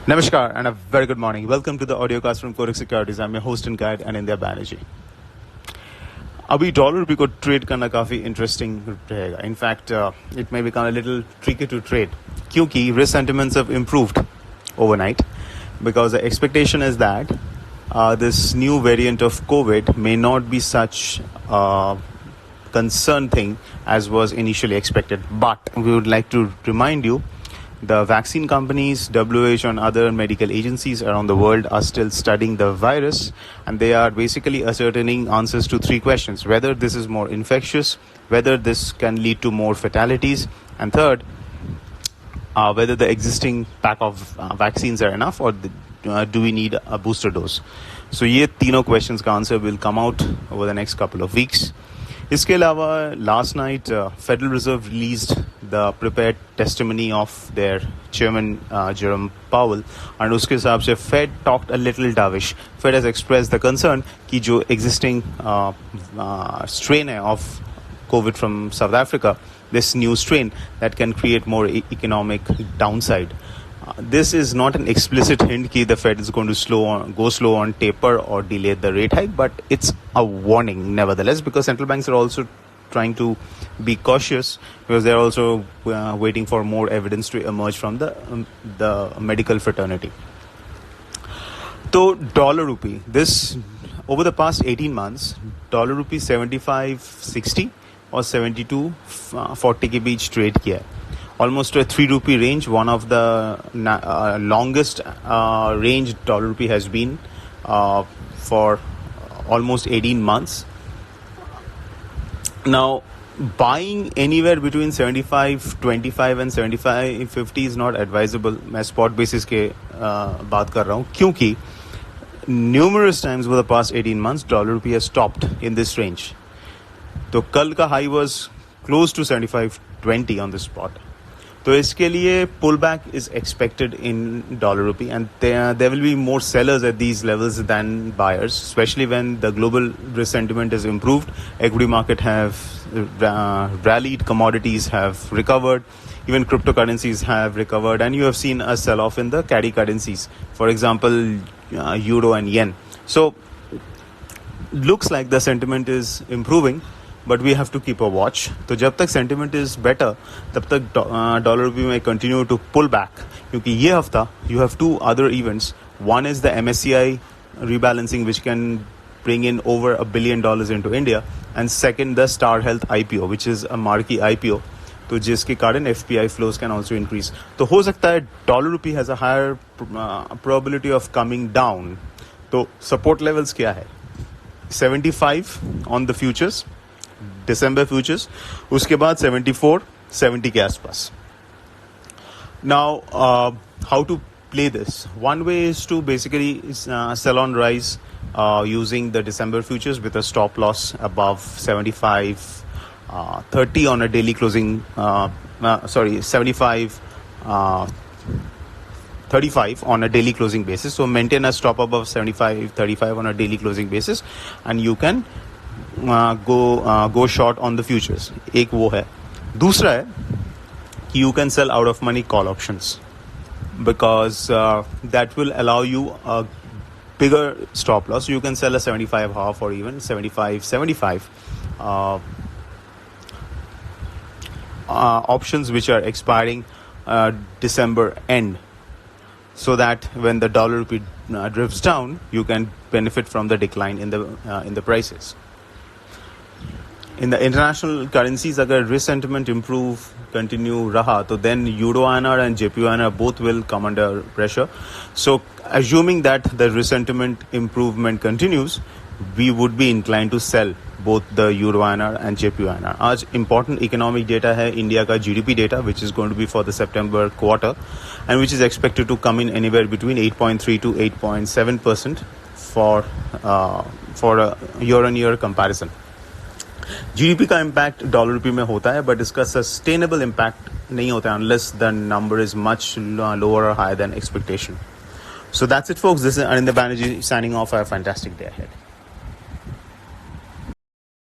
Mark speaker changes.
Speaker 1: Namaskar and a very good morning. Welcome to the audiocast from Kotak Securities. I'm your host and guide Anindya Banerjee. अभी dollar रुपये को trade करना काफ़ी interesting रहेगा. In fact it may become a little tricky to trade क्योंकि risk sentiments have improved overnight because the expectation is that this new variant of COVID may not be such a concern thing as was initially expected. But we would like to remind you the vaccine companies, WHO and other medical agencies around the world are still studying the virus, and they are basically ascertaining answers to three questions: whether this is more infectious, whether this can lead to more fatalities, and third, whether the existing pack of vaccines are enough, or do we need a booster dose. So ये तीनों questions का answer will come out over the next couple of weeks. इसके अलावा last night Federal Reserve released the prepared testimony of their chairman Jerome Powell, and उसके हिसाब से Fed talked a little dovish. Fed has expressed the concern कि जो existing strain है of COVID from South Africa, this new strain that can create more economic downside. This is not an explicit hint that the Fed is going to go slow on taper or delay the rate hike, but it's a warning nevertheless, because central banks are also trying to be cautious, because they're also waiting for more evidence to emerge from the medical fraternity. So dollar rupee, this over the past 18 months, dollar rupee 75.60 और 72.40 के बीच trade किया है. Almost a 3 rupee range, one of the longest range dollar rupee has been for almost 18 months. Now, buying anywhere between 75.25 and 75.50 is not advisable. मैं spot basis के बात कर रहा हूँ क्योंकि numerous times over the past 18 months dollar rupee has stopped in this range. तो कल का high was close to 75.20 on the spot. तो इसके लिए pullback is expected in dollar rupee, and there will be more sellers at these levels than buyers, especially when the global risk sentiment is improved. Equity market have rallied, commodities have recovered, even cryptocurrencies have recovered, and you have seen a sell-off in the carry currencies, for example euro and yen. So looks like the sentiment is improving, but we have to keep a watch. तो जब तक sentiment is better, तब तक dollar rupee may continue to pull back. क्योंकि ये हफ्ता you have two other events. One is the MSCI rebalancing, which can bring in over $1 billion into India, and second the Star Health IPO, which is a marquee IPO. तो जिसके कारण FPI flows can also increase. तो हो सकता है dollar rupee has a higher probability of coming down. तो support levels क्या है? 75 on the futures, December futures, उसके बाद 74, 70 के आसपास. Now, how to play this? One way is to basically sell on rise using the December futures with a stop loss above 75, 30 on a daily closing. 75, 35 on a daily closing basis. So maintain a stop above 75, 35 on a daily closing basis, and you can go short on the futures. एक वो है. दूसरा है कि you can sell out of money call options, because that will allow you a bigger stop loss. You can sell a 75 half or even 75 options which are expiring December end, so that when the dollar rupee drifts down, you can benefit from the decline in the prices. In the international currencies, अगर risk sentiment improve continue रहा, तो then Euro INR and JPY INR both will come under pressure. So assuming that the risk sentiment improvement continues, we would be inclined to sell both the Euro INR and JPY INR. आज important economic data है India का GDP data, which is going to be for the September quarter, and which is expected to come in anywhere between 8.3 to 8.7% for a year-on-year comparison. GDP का impact dollar rupee में होता है, but इसका sustainable impact नहीं होता है unless the number is much lower or higher than expectation. So that's it, folks. This is Anindya Banerjee signing off. Have a fantastic day ahead.